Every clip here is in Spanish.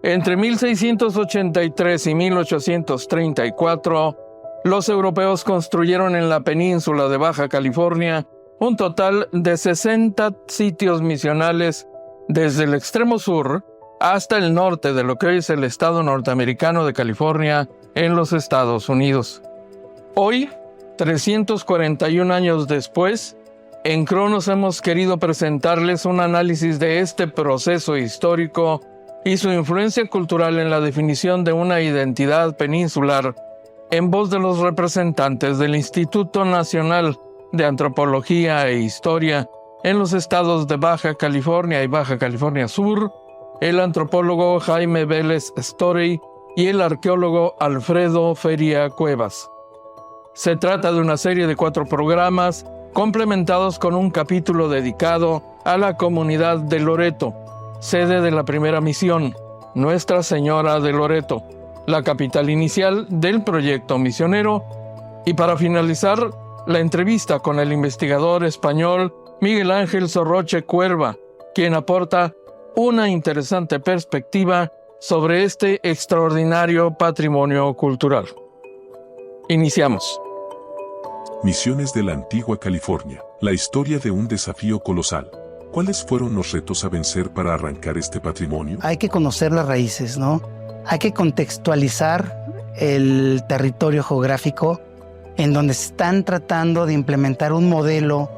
Entre 1683 y 1834, los europeos construyeron en la península de Baja California un total de 60 sitios misionales desde el extremo sur hasta el norte de lo que hoy es el estado norteamericano de California en los Estados Unidos. Hoy, 341 años después, en Cronos hemos querido presentarles un análisis de este proceso histórico y su influencia cultural en la definición de una identidad peninsular en voz de los representantes del Instituto Nacional de Antropología e Historia en los estados de Baja California y Baja California Sur, el antropólogo Jaime Vélez Story y el arqueólogo Alfredo Feria Cuevas. Se trata de una serie de 4 programas complementados con un capítulo dedicado a la comunidad de Loreto, sede de la primera misión, Nuestra Señora de Loreto, la capital inicial del proyecto misionero, y para finalizar, la entrevista con el investigador español Miguel Ángel Sorroche Cuerva, quien aporta una interesante perspectiva sobre este extraordinario patrimonio cultural. Iniciamos. Misiones de la Antigua California, la historia de un desafío colosal. ¿Cuáles fueron los retos a vencer para arrancar este patrimonio? Hay que conocer las raíces, ¿no? Hay que contextualizar el territorio geográfico en donde están tratando de implementar un modelo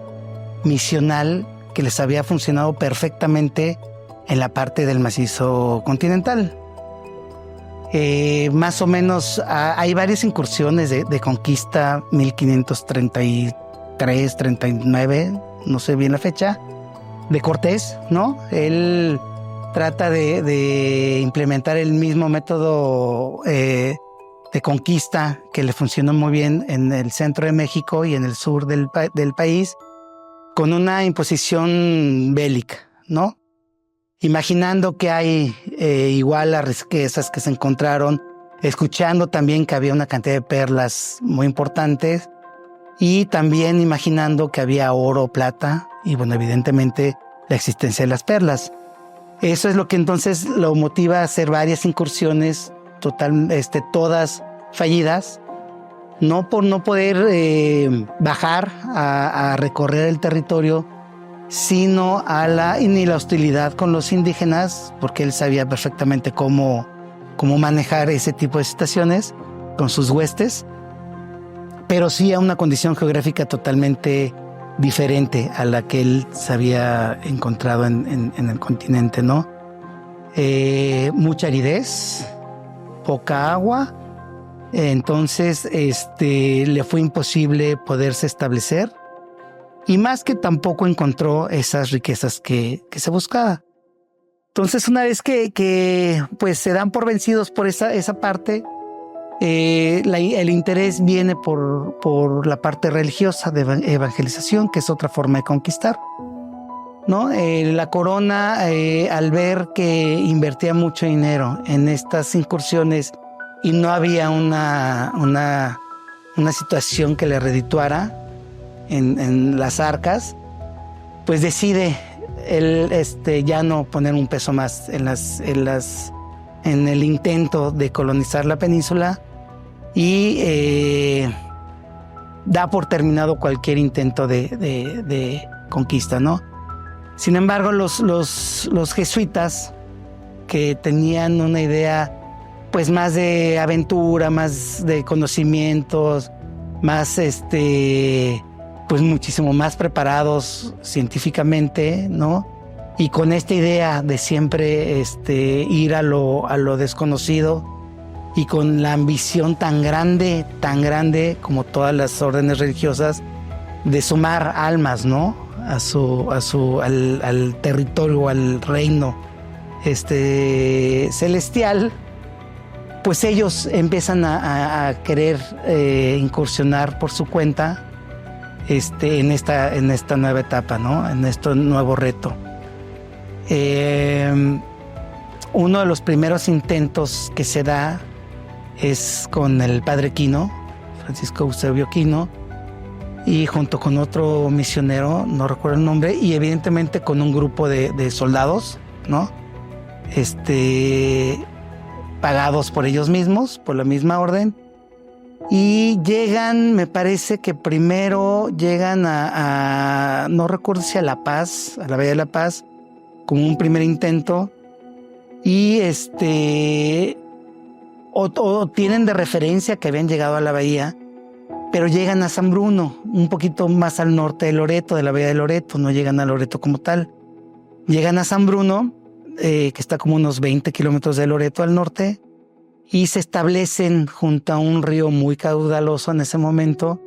misional que les había funcionado perfectamente en la parte del macizo continental. Más o menos hay varias incursiones de conquista, 1533, 39, no sé bien la fecha, de Cortés, ¿no? Él trata de implementar el mismo método de conquista que le funcionó muy bien en el centro de México y en el sur del país, con una imposición bélica, ¿no? Imaginando que hay igual las riquezas que se encontraron, escuchando también que había una cantidad de perlas muy importantes y también imaginando que había oro, plata y, bueno, evidentemente la existencia de las perlas. Eso es lo que entonces lo motiva a hacer varias incursiones, todas fallidas, no por no poder bajar a recorrer el territorio, sino ni la hostilidad con los indígenas, porque él sabía perfectamente cómo manejar ese tipo de situaciones con sus huestes, pero sí a una condición geográfica totalmente diferente a la que él se había encontrado en el continente, ¿no? Mucha aridez, poca agua, entonces le fue imposible poderse establecer. Y más que tampoco encontró esas riquezas que se buscaba. Entonces, una vez que pues se dan por vencidos por esa parte, el interés viene por la parte religiosa de evangelización, que es otra forma de conquistar, ¿no? La corona, al ver que invertía mucho dinero en estas incursiones y no había una situación que le redituara en las arcas, pues decide él ya no poner un peso más en el intento de colonizar la península y da por terminado cualquier intento de conquista, ¿no? Sin embargo, los jesuitas, que tenían una idea pues más de aventura, más de conocimientos, más pues muchísimo más preparados científicamente, ¿no? Y con esta idea de siempre ir a lo desconocido y con la ambición tan grande como todas las órdenes religiosas de sumar almas, ¿no? al territorio, al reino celestial, pues ellos empiezan a querer incursionar por su cuenta en esta nueva etapa, ¿no? En este nuevo reto. Uno de los primeros intentos que se da es con el padre Quino, Francisco Eusebio Quino, y junto con otro misionero, no recuerdo el nombre, y evidentemente con un grupo de soldados, ¿no? pagados por ellos mismos, por la misma orden. Y llegan, me parece que primero llegan no recuerdo si a La Paz, a la Bahía de La Paz, como un primer intento. Y o tienen de referencia que habían llegado a la bahía, pero llegan a San Bruno, un poquito más al norte de Loreto, de la bahía de Loreto, no llegan a Loreto como tal. Llegan a San Bruno, que está como unos 20 kilómetros de Loreto al norte, y se establecen junto a un río muy caudaloso en ese momento,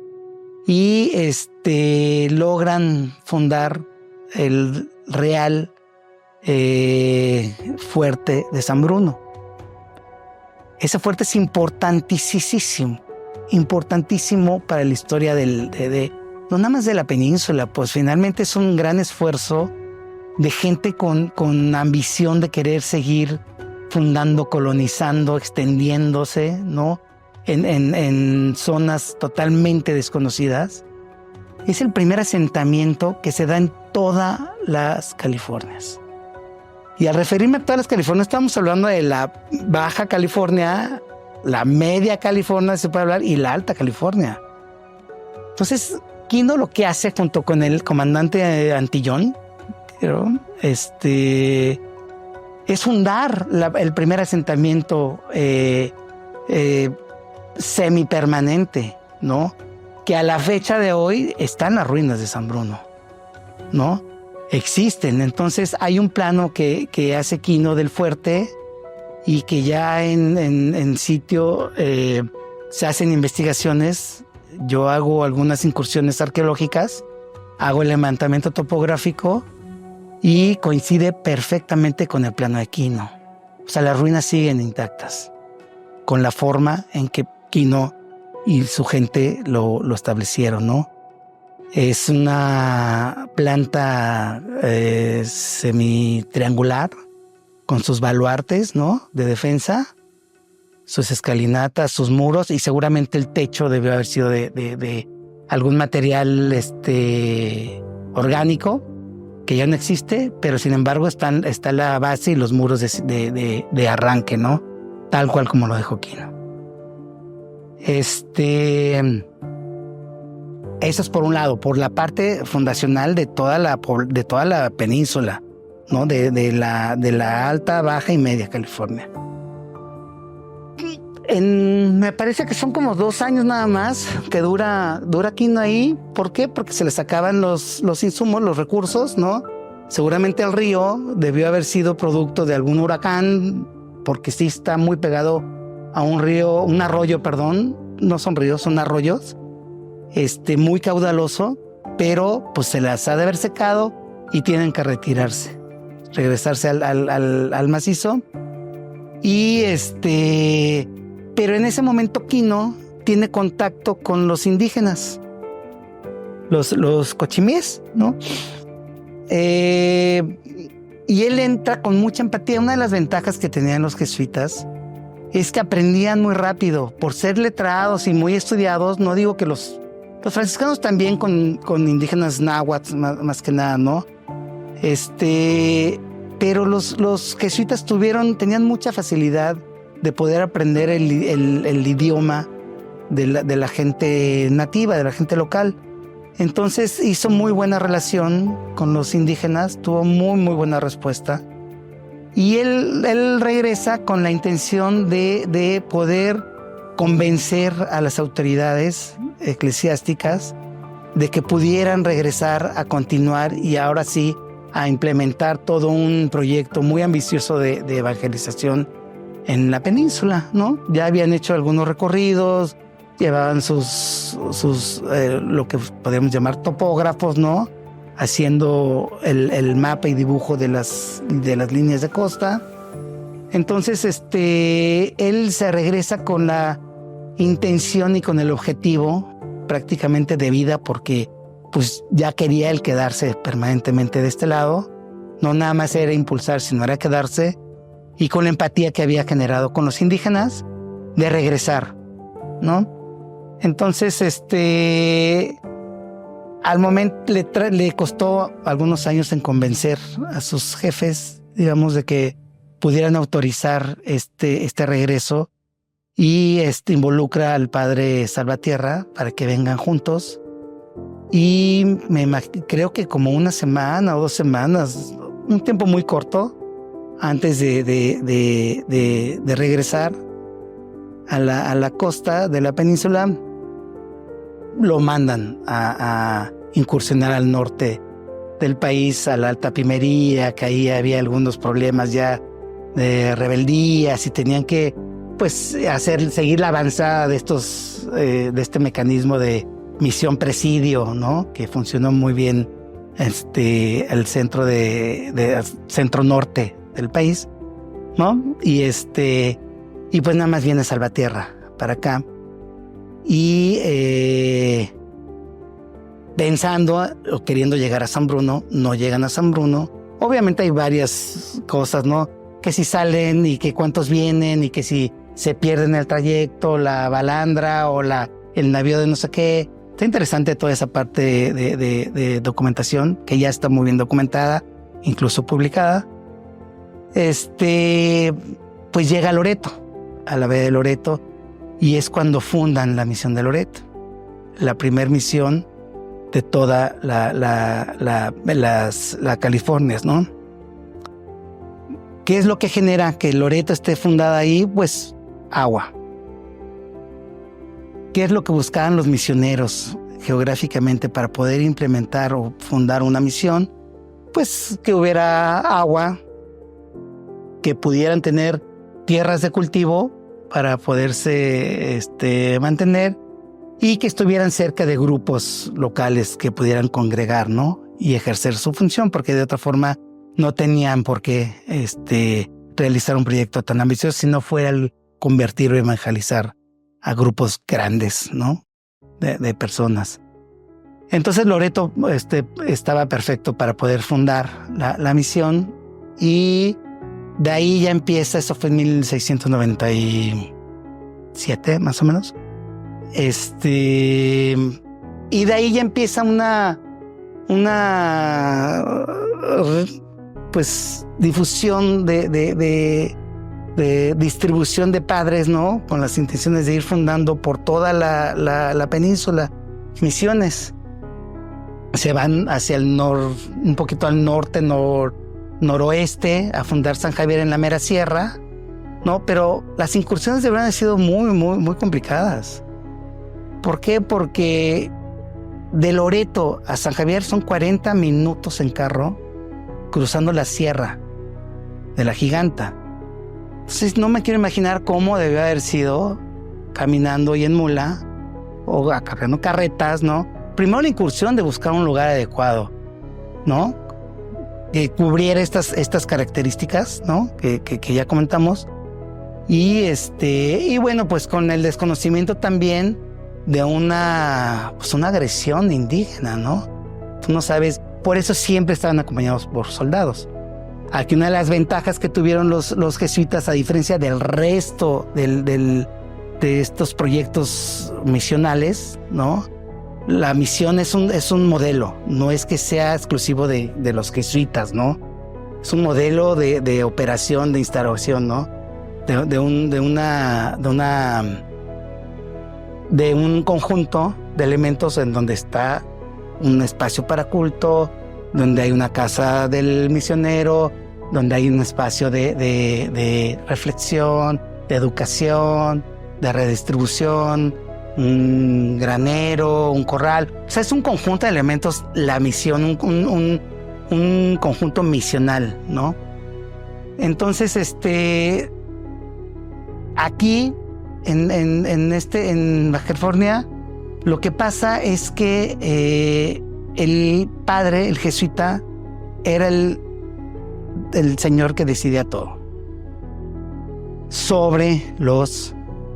y logran fundar el Real Fuerte de San Bruno. Ese fuerte es importantísimo para la historia no nada más de la península, pues finalmente es un gran esfuerzo de gente con ambición de querer seguir fundando, colonizando, extendiéndose, ¿no? En zonas totalmente desconocidas. Es el primer asentamiento que se da en todas las Californias. Y al referirme a todas las Californias, estamos hablando de la Baja California, la Media California, se puede hablar, y la Alta California. Entonces, Quino lo que hace junto con el comandante Antillón, es fundar el primer asentamiento semipermanente, ¿no? Que a la fecha de hoy están las ruinas de San Bruno, ¿no? Existen. Entonces hay un plano que hace Quino del fuerte y que ya en sitio se hacen investigaciones. Yo hago algunas incursiones arqueológicas, hago el levantamiento topográfico y coincide perfectamente con el plano de Quino. O sea, las ruinas siguen intactas con la forma en que Quino y su gente lo establecieron, ¿no? Es una planta semi-triangular con sus baluartes, ¿no? De defensa, sus escalinatas, sus muros, y seguramente el techo debió haber sido de algún material orgánico que ya no existe, pero sin embargo está la base y los muros de arranque, ¿no? Tal cual como lo dejó Quino. Eso es por un lado, por la parte fundacional de toda la península, ¿no? De la Alta, Baja y Media California. Me parece que son como 2 años nada más que dura Quino ahí. ¿Por qué? Porque se les acaban los insumos, los recursos, ¿no? Seguramente el río debió haber sido producto de algún huracán, porque sí está muy pegado a un arroyo, perdón. No son ríos, son arroyos. Muy caudaloso, pero pues se las ha de haber secado y tienen que regresarse al macizo. Y pero en ese momento Quino tiene contacto con los indígenas, los cochimíes, ¿no? Y él entra con mucha empatía. Una de las ventajas que tenían los jesuitas es que aprendían muy rápido, por ser letrados y muy estudiados. No digo que los franciscanos también con indígenas náhuatl, más que nada, ¿no? Pero los jesuitas tenían mucha facilidad de poder aprender el idioma de la gente nativa, de la gente local. Entonces hizo muy buena relación con los indígenas, tuvo muy, muy buena respuesta. Y él regresa con la intención de poder convencer a las autoridades eclesiásticas de que pudieran regresar a continuar y ahora sí a implementar todo un proyecto muy ambicioso de evangelización en la península, ¿no? Ya habían hecho algunos recorridos, llevaban sus lo que podríamos llamar topógrafos, ¿no? Haciendo el mapa y dibujo de las líneas de costa. Entonces, él se regresa con la intención y con el objetivo prácticamente de vida, porque pues ya quería él quedarse permanentemente de este lado. No nada más era impulsar, sino era quedarse, y con la empatía que había generado con los indígenas, de regresar, ¿no? Entonces, al momento le costó algunos años en convencer a sus jefes, digamos, de que pudieran autorizar este regreso, y involucra al padre Salvatierra para que vengan juntos. Y creo que como una semana o 2 semanas, un tiempo muy corto, antes de regresar a la costa de la península, lo mandan a incursionar al norte del país, a la Alta Pimería, que ahí había algunos problemas ya de rebeldías y tenían que seguir la avanzada de este mecanismo de misión presidio, ¿no? Que funcionó muy bien el centro norte del país, ¿no? Y pues nada más viene Salvatierra para acá. Y pensando o queriendo llegar a San Bruno, no llegan a San Bruno. Obviamente hay varias cosas, ¿no? Que si salen y que cuántos vienen y que si se pierden el trayecto, la balandra o el navío de no sé qué. Está interesante toda esa parte de documentación, que ya está muy bien documentada, incluso publicada. Pues llega a Loreto, a la vía de Loreto, y es cuando fundan la misión de Loreto, la primer misión de toda la California, ¿no? ¿Qué es lo que genera que Loreto esté fundada ahí? Pues agua. ¿Qué es lo que buscaban los misioneros geográficamente para poder implementar o fundar una misión? Pues que hubiera agua, que pudieran tener tierras de cultivo para poderse mantener, y que estuvieran cerca de grupos locales que pudieran congregar, ¿no? Y ejercer su función, porque de otra forma no tenían por qué realizar un proyecto tan ambicioso si no fuera el convertir o evangelizar a grupos grandes, ¿no? De personas. Entonces Loreto estaba perfecto para poder fundar la misión, y de ahí ya empieza, eso fue en 1697 más o menos. Y de ahí ya empieza una pues difusión de distribución de padres, ¿no? Con las intenciones de ir fundando por toda la península misiones. Se van hacia el un poquito al norte, noroeste, a fundar San Javier en la mera sierra, ¿no? Pero las incursiones de verdad han sido muy, muy, muy complicadas. ¿Por qué? Porque de Loreto a San Javier son 40 minutos en carro, cruzando la sierra de la Giganta. Entonces no me quiero imaginar cómo debió haber sido caminando y en mula o acarreando carretas, ¿no? Primero la incursión de buscar un lugar adecuado, ¿no? Que cubriera estas características, ¿no? Que ya comentamos. Y bueno, pues con el desconocimiento también de una agresión indígena, ¿no? Tú no sabes, por eso siempre estaban acompañados por soldados. Aquí una de las ventajas que tuvieron los jesuitas, a diferencia del resto de estos proyectos misionales, ¿no? La misión es un modelo, no es que sea exclusivo de los jesuitas, ¿no? Es un modelo de operación, de instalación, ¿no? De un conjunto de elementos en donde está un espacio para culto, donde hay una casa del misionero, donde hay un espacio de reflexión, de educación, de redistribución, un granero, un corral. O sea, es un conjunto de elementos, la misión, un conjunto misional, ¿no? Entonces, aquí, en Baja California, lo que pasa es que el padre, el jesuita, era el señor que decidía todo. Sobre los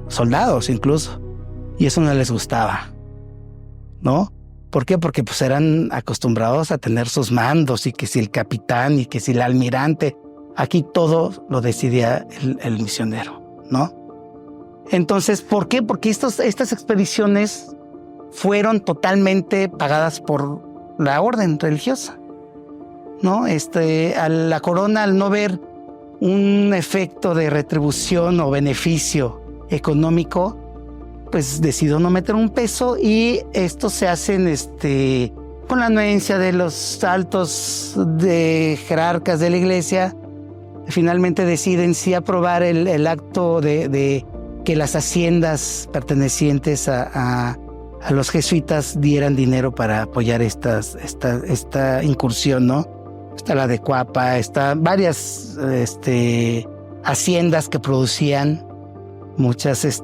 soldados, incluso. Y eso no les gustaba, ¿no? ¿Por qué? Porque pues eran acostumbrados a tener sus mandos, y que si el capitán y que si el almirante. Aquí todo lo decidía el misionero, ¿no? Entonces, ¿por qué? Porque estas expediciones fueron totalmente pagadas por la orden religiosa, ¿no? A la corona, al no ver un efecto de retribución o beneficio económico, pues decidió no meter un peso, y esto se hacen con la anuencia de los altos de jerarcas de la iglesia. Finalmente deciden sí aprobar el acto de que las haciendas pertenecientes a los jesuitas dieran dinero para apoyar esta incursión, ¿no? Está la de Cuapa, está varias haciendas que producían muchos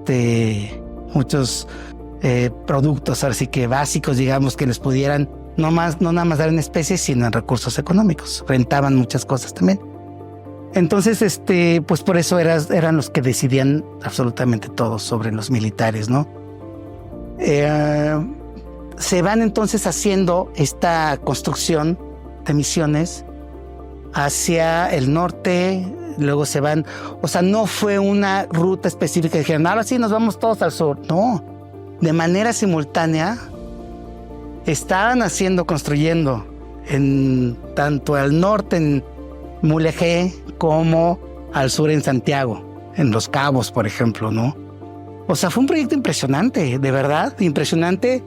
productos, así que básicos, digamos, que les pudieran no nada más dar en especies, sino en recursos económicos. Rentaban muchas cosas también. Entonces, pues por eso eran los que decidían absolutamente todo sobre los militares, ¿no? Se van entonces haciendo esta construcción de misiones hacia el norte, luego se van, o sea, no fue una ruta específica, dijeron, ahora sí nos vamos todos al sur. No, de manera simultánea estaban construyendo tanto al norte en Mulegé como al sur en Santiago, en Los Cabos, por ejemplo, ¿no? O sea, fue un proyecto impresionante, de verdad, impresionante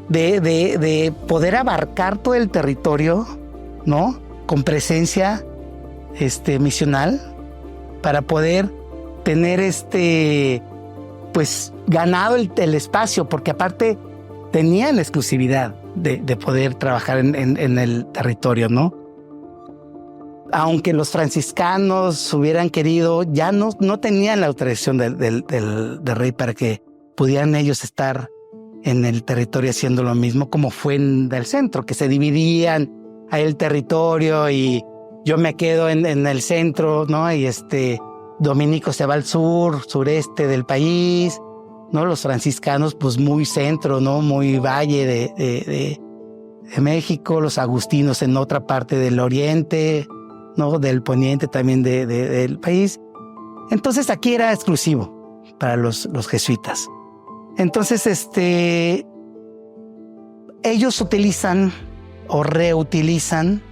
de poder abarcar todo el territorio, ¿no? Con presencia misional, para poder tener pues ganado el espacio, porque aparte tenían la exclusividad de poder trabajar en el territorio, ¿no? Aunque los franciscanos hubieran querido, ya no tenían la autorización del rey para que pudieran ellos estar en el territorio haciendo lo mismo como fue en el centro, que se dividían ahí el territorio y yo me quedo en el centro, ¿no? Y Dominico se va al sureste del país, ¿no? Los franciscanos, pues muy centro, ¿no? Muy valle de México, los agustinos en otra parte del oriente, ¿no? Del poniente también del país. Entonces aquí era exclusivo para los jesuitas. Entonces, ellos utilizan o reutilizan,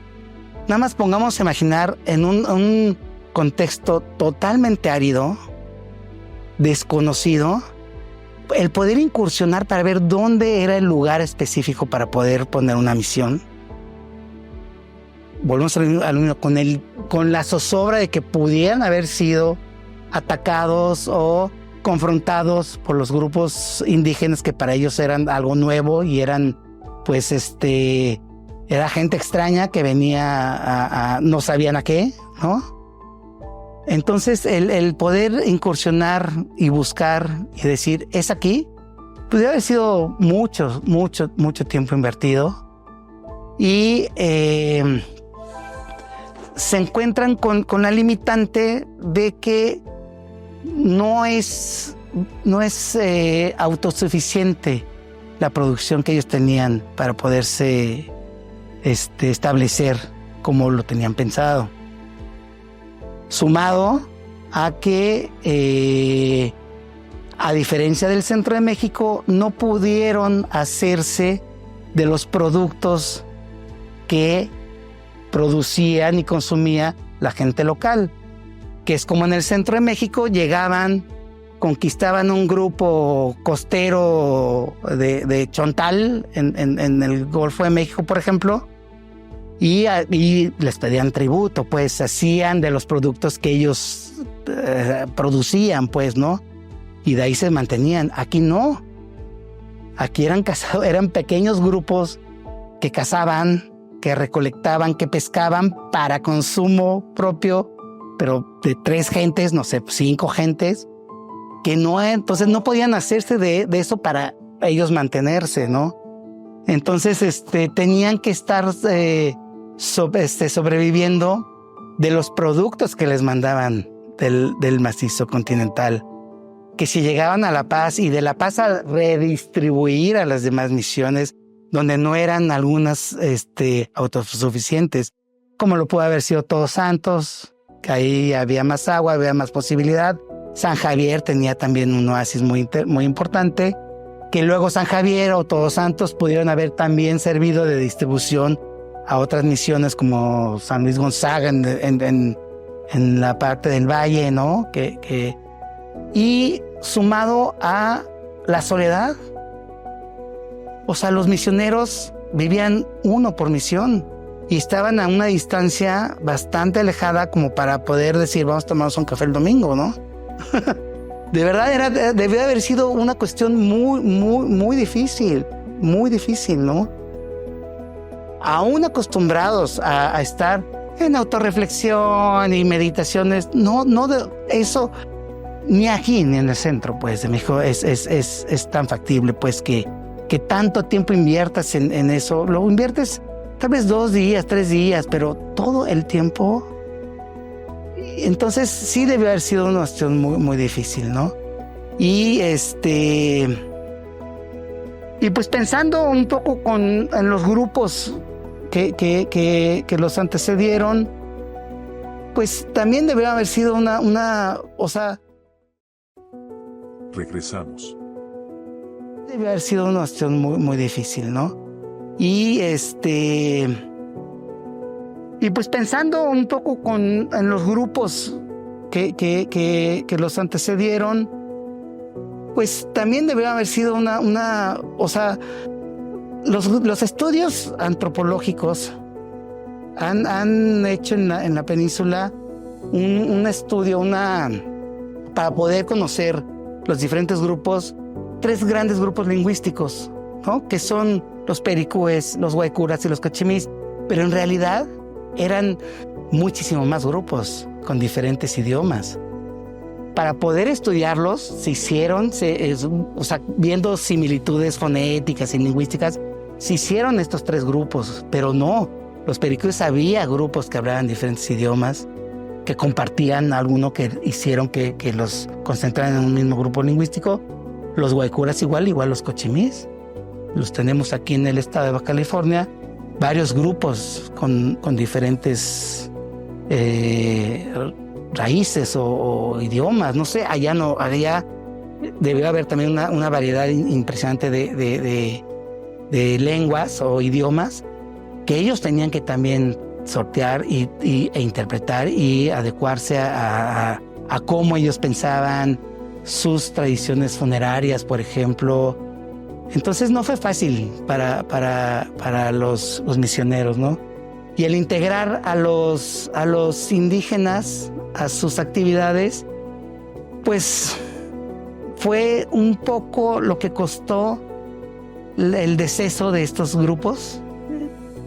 nada más pongamos a imaginar en un contexto totalmente árido, desconocido, el poder incursionar para ver dónde era el lugar específico para poder poner una misión. Volvemos al mismo, con la zozobra de que pudieran haber sido atacados o confrontados por los grupos indígenas que para ellos eran algo nuevo y eran, pues, era gente extraña que venía no sabían a qué, ¿no? Entonces, el poder incursionar y buscar y decir, es aquí, puede haber sido mucho tiempo invertido. Y se encuentran con la limitante de que no es autosuficiente la producción que ellos tenían para poderse establecer como lo tenían pensado. Sumado a que, a diferencia del centro de México, no pudieron hacerse de los productos que producían y consumía la gente local, que es como en el centro de México, llegaban, conquistaban un grupo costero de Chontal en el Golfo de México, por ejemplo, y les pedían tributo, pues hacían de los productos que ellos producían, pues, ¿no? Y de ahí se mantenían. Aquí no. Aquí eran pequeños grupos que cazaban, que recolectaban, que pescaban para consumo propio, pero de 3 gentes, no sé, 5 gentes, que no, entonces no podían hacerse de eso para ellos mantenerse, ¿no? Entonces, tenían que estar sobreviviendo de los productos que les mandaban del macizo continental, que si llegaban a La Paz y de La Paz a redistribuir a las demás misiones, donde no eran algunas autosuficientes, como lo pudo haber sido Todos Santos, que ahí había más agua, había más posibilidad. San Javier tenía también un oasis muy importante, que luego San Javier o Todos Santos pudieron haber también servido de distribución a otras misiones como San Luis Gonzaga en en la parte del valle, ¿no? Y sumado a la soledad. O sea, los misioneros vivían uno por misión y estaban a una distancia bastante alejada como para poder decir, vamos a tomarnos un café el domingo, ¿no? De verdad, debió haber sido una cuestión muy difícil, ¿no? Aún acostumbrados a estar en autorreflexión y meditaciones, no de eso, ni aquí ni en el centro, pues, de México es tan factible, pues, que tanto tiempo inviertas en eso. Lo inviertes tal vez 2 días, 3 días, pero todo el tiempo. Entonces sí debió haber sido una cuestión muy difícil, ¿no? Y pues pensando un poco en los grupos que los antecedieron, pues también debió haber sido o sea... Regresamos. Debe haber sido una cuestión muy difícil, ¿no? Y pues pensando un poco en los grupos que los antecedieron, pues también debió haber sido o sea, los estudios antropológicos han hecho en la península un estudio, para poder conocer los diferentes grupos, 3 grandes grupos lingüísticos, ¿no? Que son los pericúes, los guaycuras y los cochimís, pero en realidad eran muchísimo más grupos con diferentes idiomas. Para poder estudiarlos se hicieron, o sea, viendo similitudes fonéticas y lingüísticas, se hicieron estos 3 grupos, pero no, los pericúes había grupos que hablaban diferentes idiomas, que compartían alguno que hicieron que los concentraran en un mismo grupo lingüístico. Los guaycuras igual los cochimís. Los tenemos aquí en el estado de Baja California, varios grupos con diferentes raíces o idiomas, no sé, allá debió haber también una variedad impresionante de lenguas o idiomas que ellos tenían que también sortear e interpretar y adecuarse a cómo ellos pensaban, sus tradiciones funerarias, por ejemplo. Entonces no fue fácil para los misioneros, ¿no? Y el integrar a los indígenas a sus actividades, pues fue un poco lo que costó el deceso de estos grupos,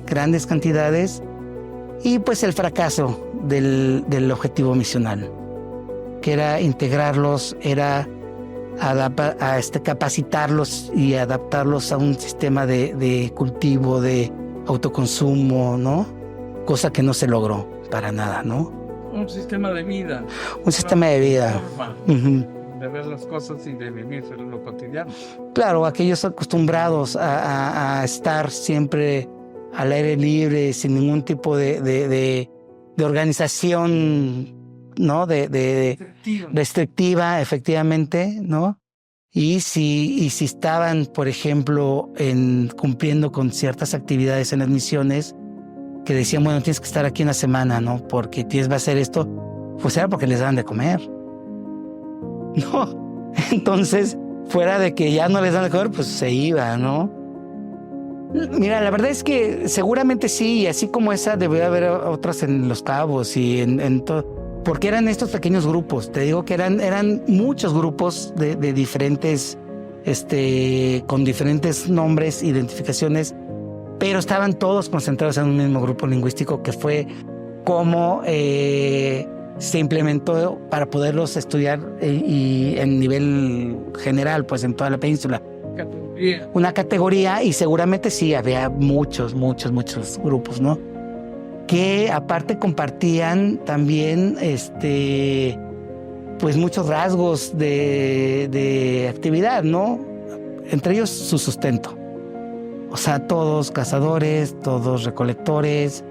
grandes cantidades, y pues el fracaso del objetivo misional, que era integrarlos, era capacitarlos y adaptarlos a un sistema de cultivo, de autoconsumo, ¿no? Cosa que no se logró para nada, ¿no? Un sistema de vida. Un sistema de vida. De ver las cosas y de vivir en lo cotidiano. Claro, aquellos acostumbrados a estar siempre al aire libre, sin ningún tipo de organización, ¿no? Restrictiva, efectivamente, ¿no? Y si estaban, por ejemplo, cumpliendo con ciertas actividades en las misiones, que decían, bueno, tienes que estar aquí una semana, ¿no? Porque tienes que hacer esto, pues era porque les daban de comer. No, entonces, fuera de que ya no les dan de comer, pues se iba, ¿no? Mira, la verdad es que seguramente sí, y así como esa, debería haber otras en Los Cabos y en todo, porque eran estos pequeños grupos. Te digo que eran muchos grupos de diferentes, con diferentes nombres, identificaciones, pero estaban todos concentrados en un mismo grupo lingüístico, que fue como se implementó para poderlos estudiar y en nivel general, pues en toda la península. Una categoría, y seguramente sí, había muchos grupos, ¿no? Que aparte compartían también, pues muchos rasgos de actividad, ¿no? Entre ellos su sustento. O sea, todos cazadores, todos recolectores,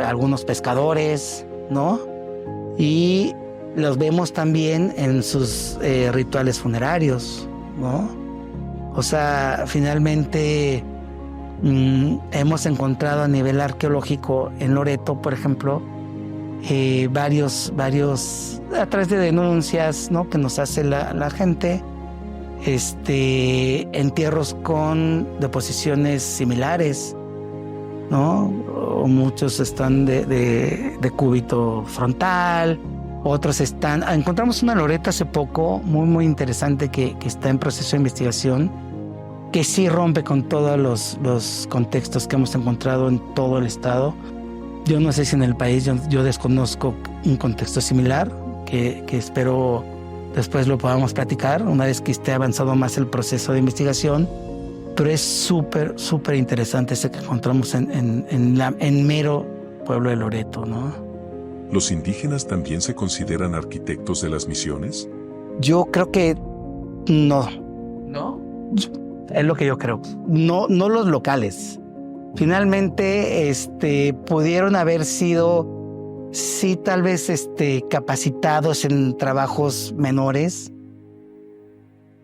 algunos pescadores, ¿no? Y los vemos también en sus rituales funerarios, ¿no? O sea, finalmente hemos encontrado a nivel arqueológico en Loreto, por ejemplo, varios, a través de denuncias, ¿no?, que nos hace la gente, entierros con deposiciones similares, ¿no? O muchos están de cúbito frontal, otros están... Encontramos una loreta hace poco muy, muy interesante que está en proceso de investigación, que sí rompe con todos los contextos que hemos encontrado en todo el estado. Yo no sé si en el país, yo desconozco un contexto similar, que espero después lo podamos platicar una vez que esté avanzado más el proceso de investigación. Pero es súper, súper interesante ese que encontramos en mero pueblo de Loreto, ¿no? ¿Los indígenas también se consideran arquitectos de las misiones? Yo creo que no. ¿No? Es lo que yo creo. No los locales. Finalmente, pudieron haber sido, sí, tal vez, capacitados en trabajos menores,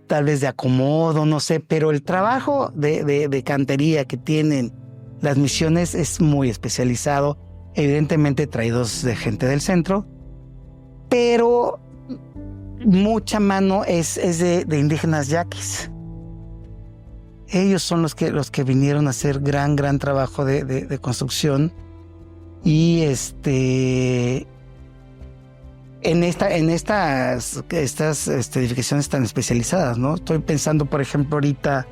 tal vez de acomodo, no sé, pero el trabajo de cantería que tienen las misiones es muy especializado, evidentemente traídos de gente del centro, pero mucha mano es de indígenas yaquis. Ellos son los que vinieron a hacer gran trabajo de construcción y en estas edificaciones tan especializadas, ¿no? Estoy pensando, por ejemplo, ahorita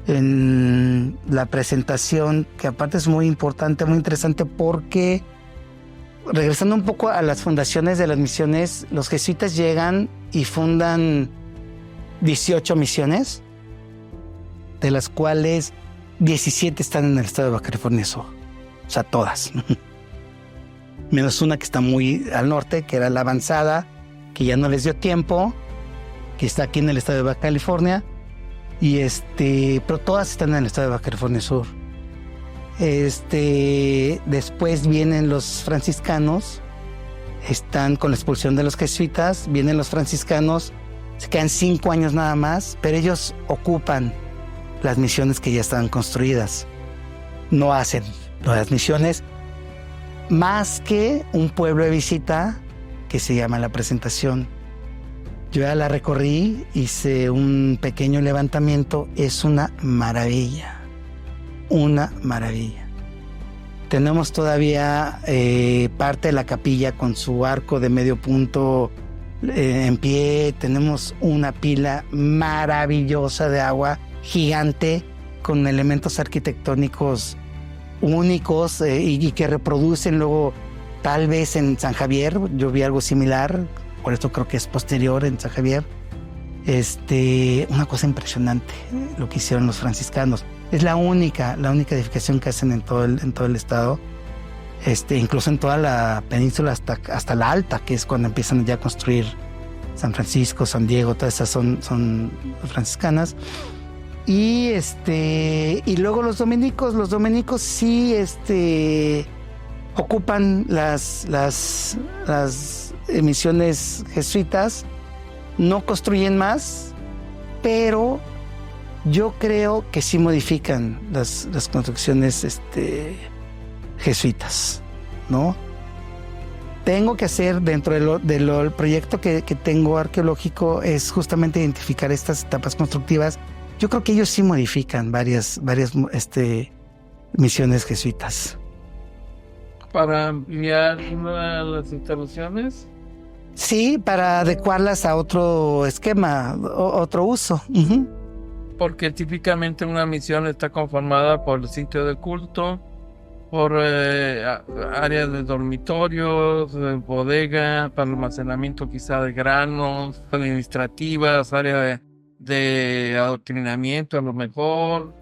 en la presentación, que aparte es muy importante, muy interesante, porque regresando un poco a las fundaciones de las misiones, los jesuitas llegan y fundan 18 misiones, de las cuales 17 están en el estado de Baja California Sur. O sea, todas. Menos una que está muy al norte, que era la avanzada, que ya no les dio tiempo, que está aquí en el estado de Baja California, pero todas están en el estado de Baja California Sur. Después vienen los franciscanos, están con la expulsión de los jesuitas, vienen los franciscanos, se quedan 5 años nada más, pero ellos ocupan las misiones que ya estaban construidas. No hacen las misiones más que un pueblo de visita que se llama La Presentación. Yo ya la recorrí, hice un pequeño levantamiento, es una maravilla, una maravilla. Tenemos todavía parte de la capilla con su arco de medio punto en pie, tenemos una pila maravillosa de agua gigante con elementos arquitectónicos únicos y que reproducen luego tal vez en San Javier. Yo vi algo similar, por esto creo que es posterior en San Javier. Una cosa impresionante lo que hicieron los franciscanos. Es la única edificación que hacen en todo el estado, incluso en toda la península hasta la alta, que es cuando empiezan ya a construir San Francisco, San Diego, todas esas son franciscanas. Y luego los dominicos sí ocupan las misiones jesuitas, no construyen más, pero yo creo que sí modifican las construcciones jesuitas, ¿no? Tengo que hacer dentro del proyecto que tengo arqueológico es justamente identificar estas etapas constructivas. Yo creo que ellos sí modifican varias misiones jesuitas. ¿Para ampliar las instalaciones? Sí, para adecuarlas a otro esquema, otro uso. Uh-huh. Porque típicamente una misión está conformada por el sitio de culto, por áreas de dormitorios, bodega, para almacenamiento quizá de granos, administrativas, área de adoctrinamiento a lo mejor.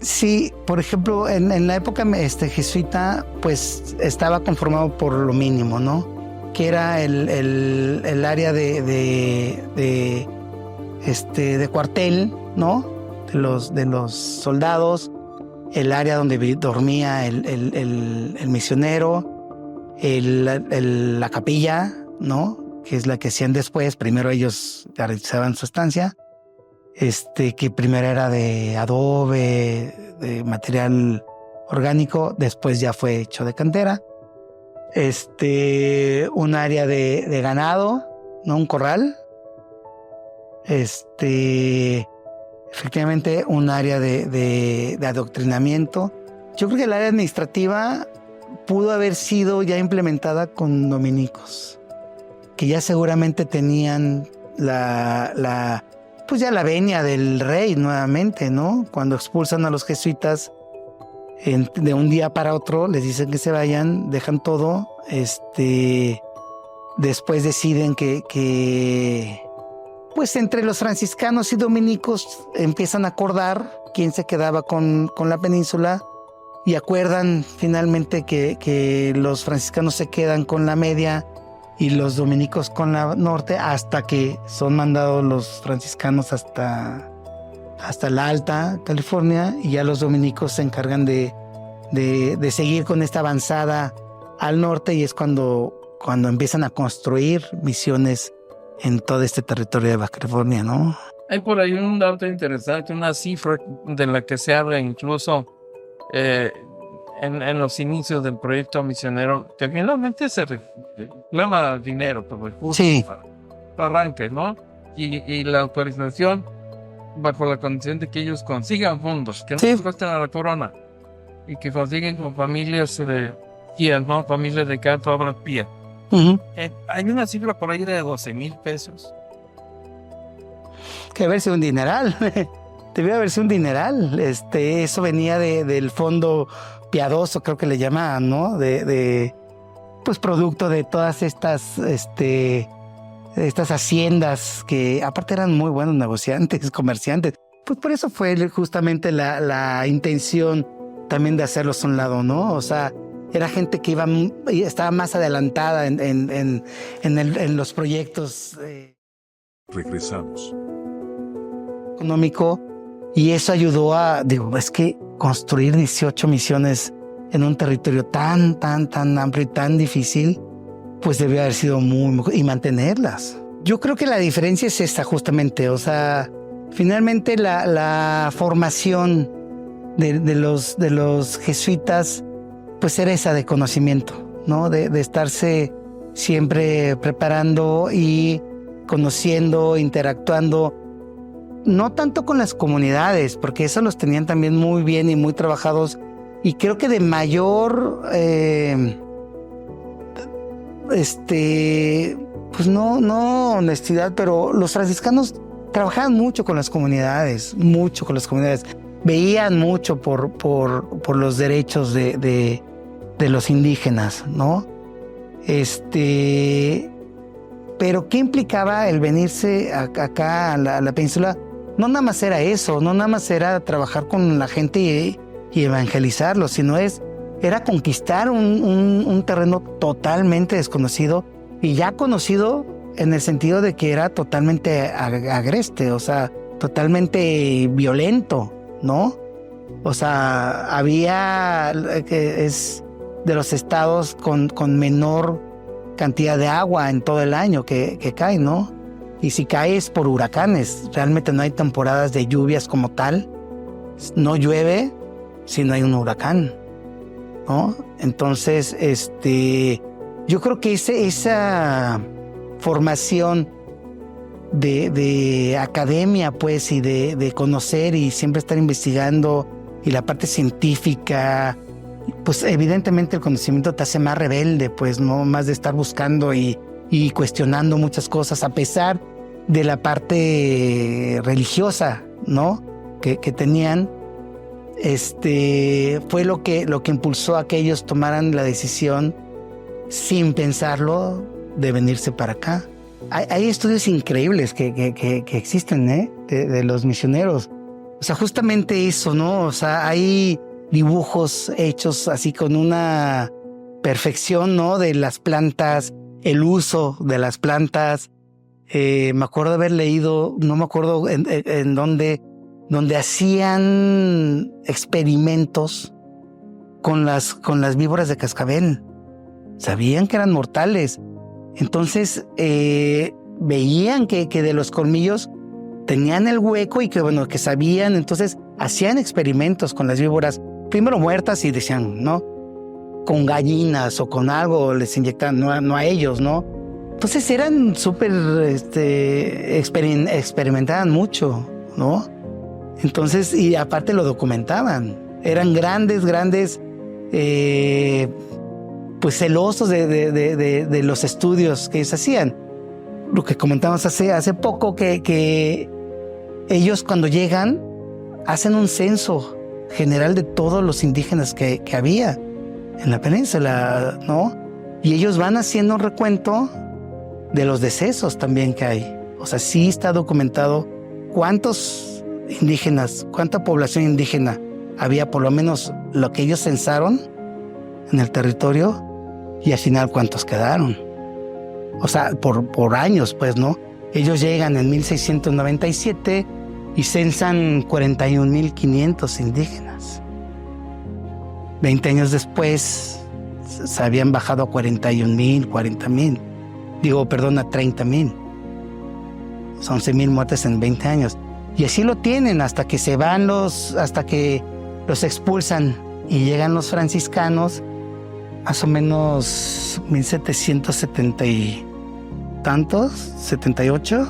Sí, por ejemplo, en la época jesuita, pues estaba conformado por lo mínimo, ¿no? Que era el área de cuartel, ¿no? De los soldados, el área donde dormía el misionero, la capilla, ¿no? Que es la que hacían después. Primero ellos realizaban su estancia, que primero era de adobe, de material orgánico, después ya fue hecho de cantera. un área de ganado, ¿no? Un corral. Efectivamente, un área de adoctrinamiento. Yo creo que el área administrativa pudo haber sido ya implementada con dominicos, que ya seguramente tenían pues ya la venia del rey nuevamente, ¿no? Cuando expulsan a los jesuitas de un día para otro, les dicen que se vayan, dejan todo, después deciden que pues entre los franciscanos y dominicos empiezan a acordar quién se quedaba con la península y acuerdan finalmente que los franciscanos se quedan con la media y los dominicos con la norte, hasta que son mandados los franciscanos hasta la Alta California, y ya los dominicos se encargan de seguir con esta avanzada al norte, y es cuando empiezan a construir misiones en todo este territorio de Baja California, ¿no? Hay por ahí un dato interesante, una cifra de la que se habla incluso en los inicios del proyecto misionero, que finalmente se reclama dinero por recursos, sí, para arranque, ¿no? Y la autorización bajo la condición de que ellos consigan fondos, que no sí, se cuesten a la corona, y que consiguen con familias guías, ¿no? Familias de canto obra pie. uh-huh. Hay una cifra por ahí de 12,000 pesos. Que haber sido un dineral. Debió haber sido un dineral. Eso venía del fondo piadoso, creo que le llamaban, ¿no? Pues producto de todas estas haciendas que aparte eran muy buenos negociantes, comerciantes. Pues por eso fue justamente la intención también de hacerlos a un lado, ¿no? O sea, era gente que estaba más adelantada en los proyectos Regresamos. económico, y eso ayudó es que construir 18 misiones en un territorio tan amplio y tan difícil, pues debió haber sido muy, y mantenerlas. Yo creo que la diferencia es esta justamente, o sea, finalmente la formación de los jesuitas, pues era esa de conocimiento, ¿no? De estarse siempre preparando y conociendo, interactuando, no tanto con las comunidades, porque eso los tenían también muy bien y muy trabajados, y creo que de mayor, pues no honestidad, pero los franciscanos trabajaban mucho con las comunidades, veían mucho por los derechos de los indígenas, ¿no? Pero ¿qué implicaba el venirse acá a la península? No nada más era eso, no nada más era trabajar con la gente y evangelizarlos, sino era conquistar un terreno totalmente desconocido, y ya conocido en el sentido de que era totalmente agreste, o sea, totalmente violento, ¿no? O sea, es de los estados con menor cantidad de agua en todo el año que cae, ¿no? Y si cae es por huracanes. Realmente no hay temporadas de lluvias como tal. No llueve si no hay un huracán, ¿no? Entonces, yo creo que esa formación de academia, pues, y de conocer y siempre estar investigando, y la parte científica, pues evidentemente el conocimiento te hace más rebelde, pues, no más de estar buscando y cuestionando muchas cosas, a pesar de la parte religiosa, ¿no? que tenían. Fue lo que impulsó a que ellos tomaran la decisión, sin pensarlo, de venirse para acá. Hay estudios increíbles que existen, de los misioneros. O sea, justamente eso, ¿no? O sea, hay dibujos hechos así con una perfección, ¿no? De las plantas, el uso de las plantas. Me acuerdo de haber leído, no me acuerdo en dónde hacían experimentos con las víboras de cascabel. Sabían que eran mortales. Entonces veían que de los colmillos tenían el hueco, y que sabían. Entonces hacían experimentos con las víboras, primero muertas, y decían, ¿no? con gallinas o con algo les inyectaban, no a ellos, ¿no? Entonces eran súper, experimentaban mucho, ¿no? Entonces, y aparte lo documentaban. Eran grandes, pues celosos de los estudios que ellos hacían. Lo que comentamos hace poco, que ellos cuando llegan hacen un censo general de todos los indígenas que había en la península, ¿no? Y ellos van haciendo un recuento de los decesos también que hay. O sea, sí está documentado cuántos indígenas, cuánta población indígena había, por lo menos lo que ellos censaron en el territorio, y al final cuántos quedaron. O sea, por años, pues, ¿no? Ellos llegan en 1697 y censan 41,500 indígenas. 20 años después se habían bajado a 41,000, 40,000. A 30,000. 11,000 muertes en 20 años. Y así lo tienen hasta que se van hasta que los expulsan y llegan los franciscanos, más o menos 1770 y tantos, 78.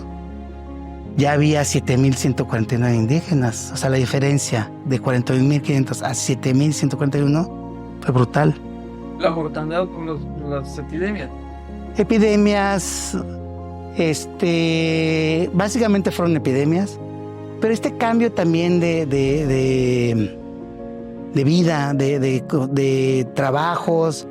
Ya había 7,149 indígenas. O sea, la diferencia de 41,500 a 7,141 fue brutal. La mortandad con las epidemias. Básicamente fueron epidemias, pero este cambio también de vida, de trabajos,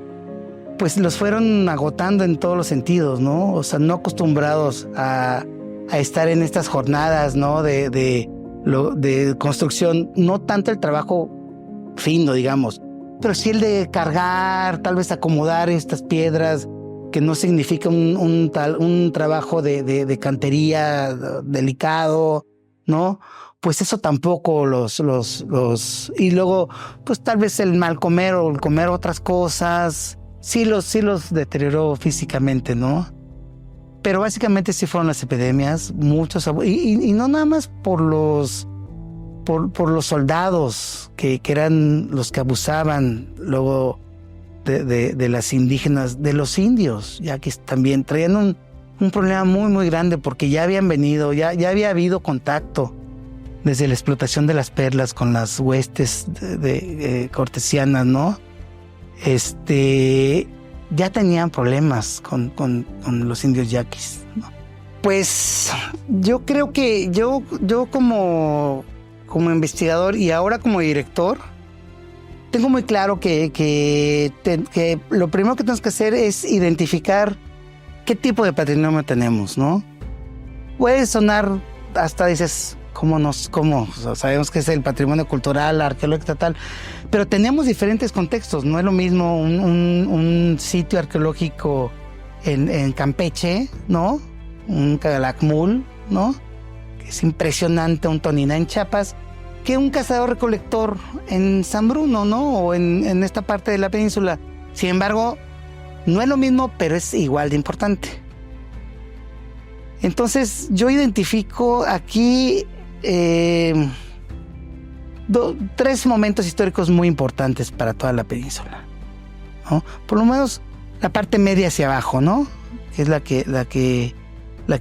pues los fueron agotando en todos los sentidos, ¿no? O sea, no acostumbrados a estar en estas jornadas, ¿no? De construcción, no tanto el trabajo fino, digamos, pero sí el de cargar, tal vez acomodar estas piedras, que no significa un trabajo de cantería delicado, ¿no? Pues eso tampoco y luego, pues tal vez el mal comer o el comer otras cosas, sí los deterioró físicamente, ¿no? Pero básicamente sí fueron las epidemias, muchos, y no nada más por los soldados que eran los que abusaban luego de las indígenas, de los indios, ya que también traían un problema muy, muy grande, porque ya habían venido, ya había habido contacto desde la explotación de las perlas con las huestes cortesianas, ¿no? Ya tenían problemas con los indios yaquis, ¿no? Pues yo creo que yo como investigador y ahora como director, tengo muy claro que lo primero que tenemos que hacer es identificar qué tipo de patrimonio tenemos, ¿no? Puede sonar, hasta dices, ¿cómo? O sea, sabemos que es el patrimonio cultural, arqueológico, tal, pero tenemos diferentes contextos. No es lo mismo un sitio arqueológico en Campeche, ¿no? Un Calakmul, ¿no? Que es impresionante, un Toniná en Chiapas, que un cazador-recolector en San Bruno, ¿no? O en esta parte de la península. Sin embargo, no es lo mismo, pero es igual de importante. Entonces, yo identifico aquí 3 momentos históricos muy importantes para toda la península, ¿no? Por lo menos la parte media hacia abajo, ¿no? Es la que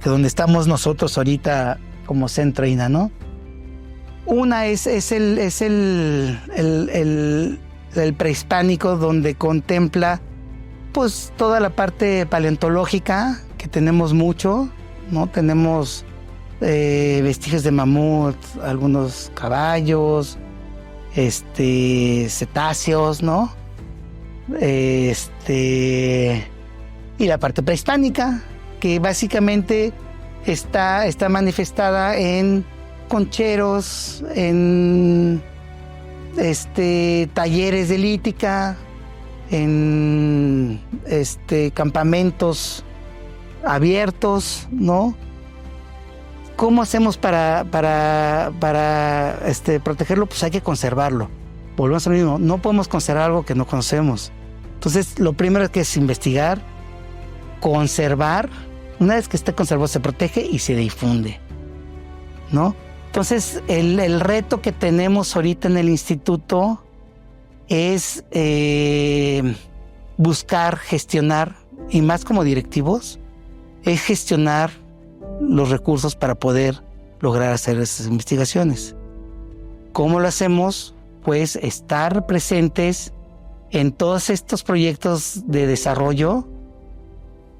donde estamos nosotros ahorita como centro INAH, ¿no? Una es el prehispánico, donde contempla pues toda la parte paleontológica, que tenemos mucho, ¿no? Tenemos vestigios de mamut, algunos caballos, cetáceos, ¿no? Y la parte prehispánica, que básicamente está manifestada en concheros, en talleres de lítica, en campamentos abiertos, ¿no? ¿Cómo hacemos para protegerlo? Pues hay que conservarlo. Volvemos a lo mismo, no podemos conservar algo que no conocemos. Entonces, lo primero que es investigar, conservar. Una vez que esté conservado, se protege y se difunde, ¿no? Entonces, el reto que tenemos ahorita en el instituto es buscar, gestionar, y más como directivos, es gestionar los recursos para poder lograr hacer esas investigaciones. ¿Cómo lo hacemos? Pues estar presentes en todos estos proyectos de desarrollo,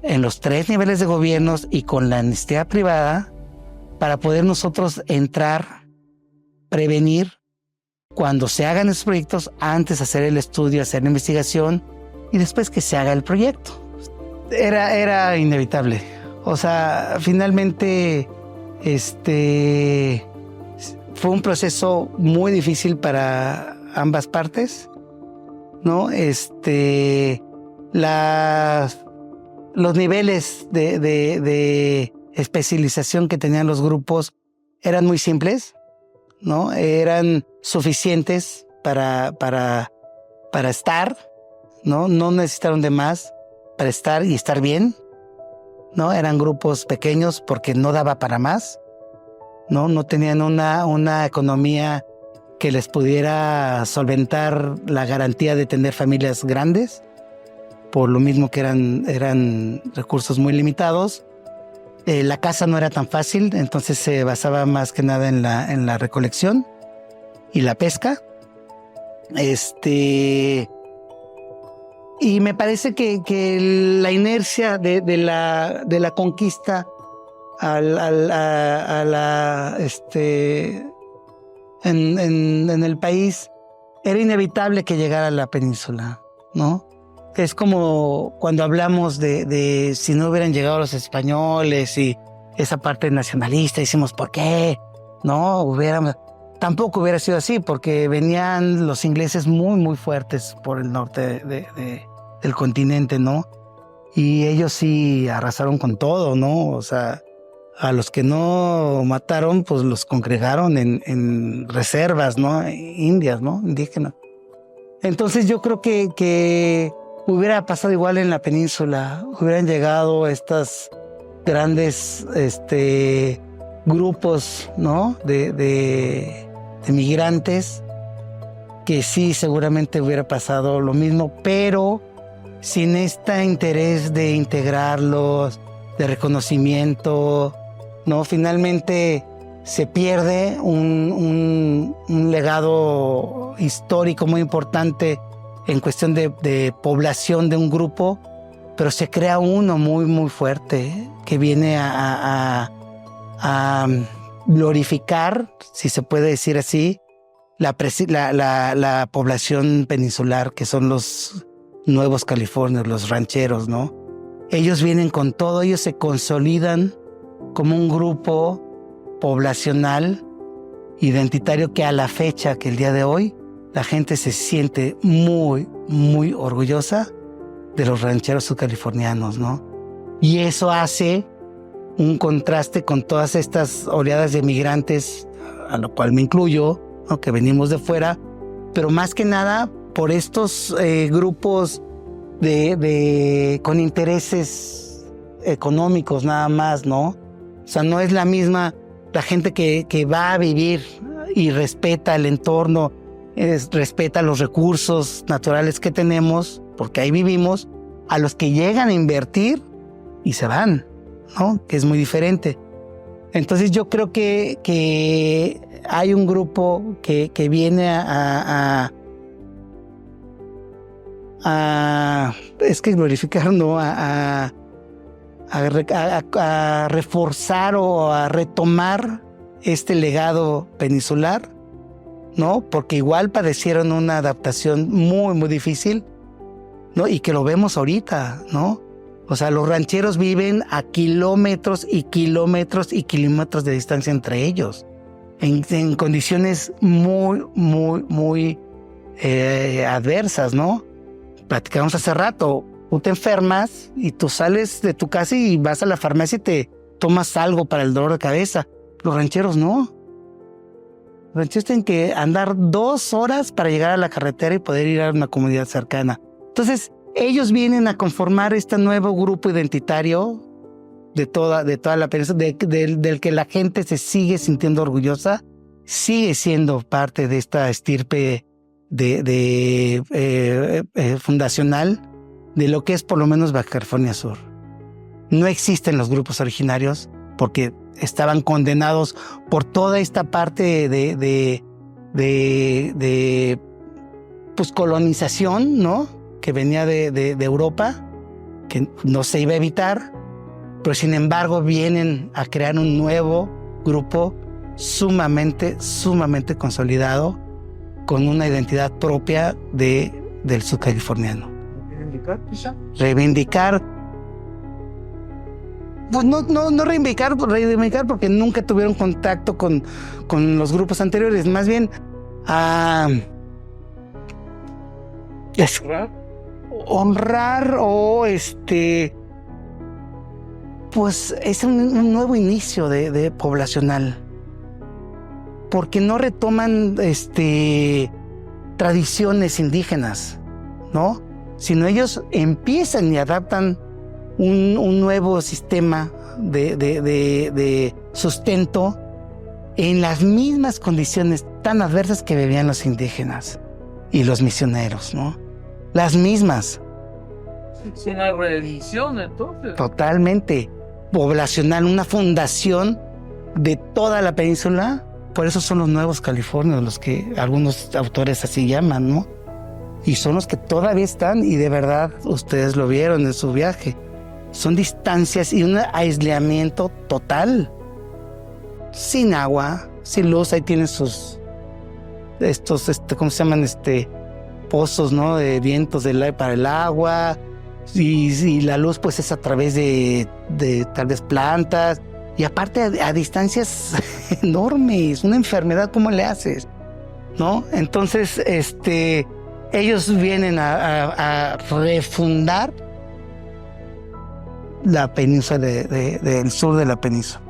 en los 3 niveles de gobiernos y con la iniciativa privada, para poder nosotros entrar, prevenir cuando se hagan esos proyectos, antes hacer el estudio, hacer la investigación y después que se haga el proyecto. Era inevitable. O sea, finalmente fue un proceso muy difícil para ambas partes, ¿no? Los niveles de especialización que tenían los grupos eran muy simples, ¿no? Eran suficientes para estar, ¿no? No necesitaron de más para estar y estar bien, ¿no? Eran grupos pequeños porque no daba para más, ¿no? No tenían una economía que les pudiera solventar la garantía de tener familias grandes, por lo mismo que eran recursos muy limitados. La caza no era tan fácil, entonces se basaba más que nada en la recolección y la pesca. Y me parece que la inercia de la conquista en el país era inevitable que llegara a la península, ¿no? Es como cuando hablamos de si no hubieran llegado los españoles y esa parte nacionalista, decimos, ¿por qué? No, tampoco hubiera sido así, porque venían los ingleses muy, muy fuertes por el norte del continente, ¿no? Y ellos sí arrasaron con todo, ¿no? O sea, a los que no mataron, pues los congregaron en reservas, ¿no? Indias, ¿no? Indígenas. Entonces yo creo que hubiera pasado igual en la península. Hubieran llegado estas grandes grupos, ¿no? de migrantes, que sí, seguramente hubiera pasado lo mismo, pero sin este interés de integrarlos, de reconocimiento, ¿no? Finalmente se pierde un legado histórico muy importante en cuestión de población de un grupo, pero se crea uno muy, muy fuerte que viene a glorificar, si se puede decir así, la población peninsular, que son los nuevos californios, los rancheros, ¿no? Ellos vienen con todo, ellos se consolidan como un grupo poblacional, identitario, que a la fecha, que el día de hoy, la gente se siente muy, muy orgullosa de los rancheros subcalifornianos, ¿no? Y eso hace un contraste con todas estas oleadas de migrantes, a lo cual me incluyo, ¿no? Que venimos de fuera, pero más que nada por estos grupos con intereses económicos nada más, ¿no? O sea, no es la misma la gente que va a vivir y respeta el entorno, respeta los recursos naturales que tenemos, porque ahí vivimos, a los que llegan a invertir y se van, ¿no? Que es muy diferente. Entonces yo creo que hay un grupo que viene es que glorificar, ¿no? A reforzar o a retomar este legado peninsular, ¿no? Porque igual padecieron una adaptación muy, muy difícil, ¿no? Y que lo vemos ahorita, ¿no? O sea, los rancheros viven a kilómetros y kilómetros y kilómetros de distancia entre ellos, en condiciones muy, muy, muy adversas, ¿no? Platicamos hace rato, tú te enfermas y tú sales de tu casa y vas a la farmacia y te tomas algo para el dolor de cabeza. Los rancheros no. Los rancheros tienen que andar 2 horas para llegar a la carretera y poder ir a una comunidad cercana. Entonces, ellos vienen a conformar este nuevo grupo identitario de toda la península, del que la gente se sigue sintiendo orgullosa, sigue siendo parte de esta estirpe fundacional de lo que es por lo menos Baja California Sur. No existen los grupos originarios porque estaban condenados por toda esta parte de pues colonización, ¿no? Que venía de Europa, que no se iba a evitar, pero sin embargo vienen a crear un nuevo grupo sumamente consolidado, con una identidad propia del sudcaliforniano. Reivindicar, pues no reivindicar porque nunca tuvieron contacto con los grupos anteriores, más bien honrar o pues es un nuevo inicio de poblacional, porque no retoman tradiciones indígenas, ¿no? Sino ellos empiezan y adaptan un nuevo sistema de sustento en las mismas condiciones tan adversas que vivían los indígenas y los misioneros, ¿no? Las mismas. Es una reedición, entonces. Totalmente poblacional, una fundación de toda la península. Por eso son los nuevos Californios, los que algunos autores así llaman, ¿no? Y son los que todavía están, y de verdad ustedes lo vieron en su viaje. Son distancias y un aislamiento total. Sin agua, sin luz. Ahí tienen sus ¿cómo se llaman? Pozos, ¿no? De vientos para el agua. Y la luz pues es a través de tal vez plantas. Y aparte a distancias enormes. Una enfermedad, ¿cómo le haces? ¿No? Entonces, ellos vienen a refundar la península del sur de la península.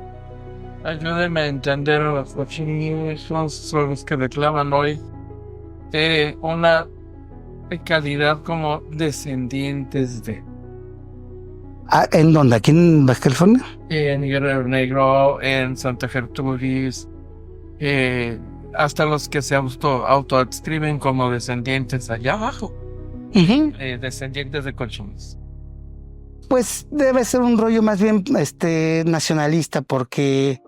Ayúdeme a entender a los cochinos, son los que reclaman hoy una calidad como descendientes de. ¿En dónde? ¿Aquí en Baja California? En Guerrero Negro, en Santa Gertrudis, hasta los que se autoadscriben como descendientes allá abajo, descendientes de cochinos. Pues debe ser un rollo más bien nacionalista, porque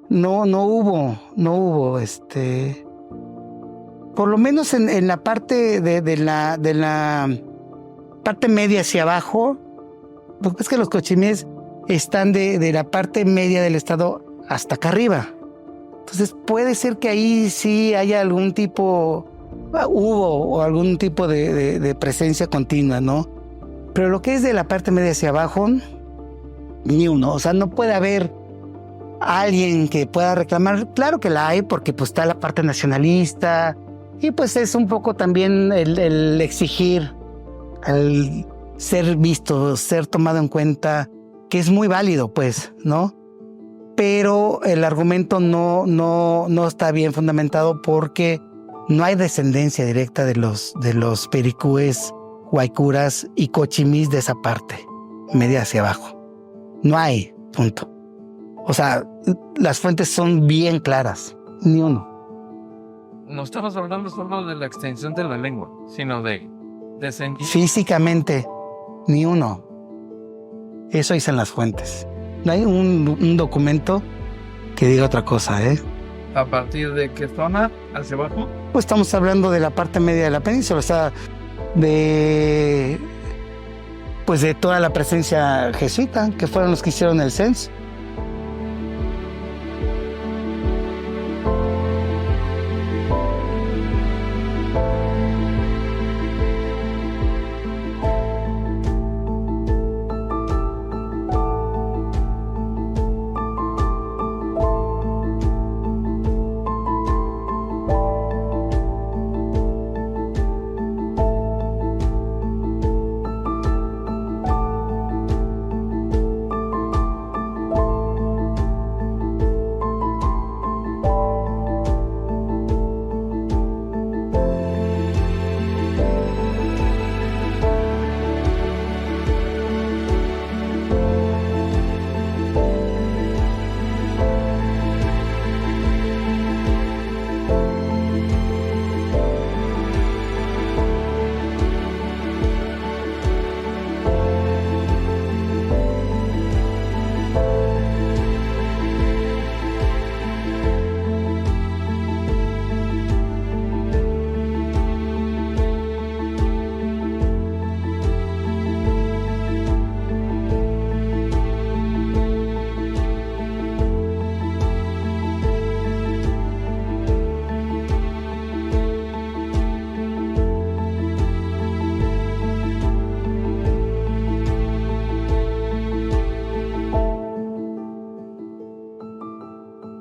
no hubo por lo menos en la parte de la parte media hacia abajo, porque es que los cochimíes están de la parte media del estado hasta acá arriba. Entonces puede ser que ahí sí haya algún tipo de presencia continua, ¿no? Pero lo que es de la parte media hacia abajo, ni uno. O sea, no puede haber alguien que pueda reclamar. Claro que la hay, porque pues está la parte nacionalista, y pues es un poco también el exigir, el ser visto, ser tomado en cuenta, que es muy válido, pues, ¿no? Pero el argumento no está bien fundamentado, porque no hay descendencia directa de los pericúes, guaycuras y cochimís de esa parte, media hacia abajo. No hay, punto. O sea, las fuentes son bien claras, ni uno. No estamos hablando solo de la extensión de la lengua, sino de descendientes. Físicamente, ni uno. Eso dicen las fuentes. No hay un documento que diga otra cosa, ¿eh? ¿A partir de qué zona hacia abajo? Pues estamos hablando de la parte media de la península, o sea, de toda la presencia jesuita, que fueron los que hicieron el censo.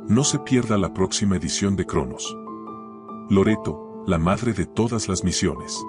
No se pierda la próxima edición de Cronos. Loreto, la madre de todas las misiones.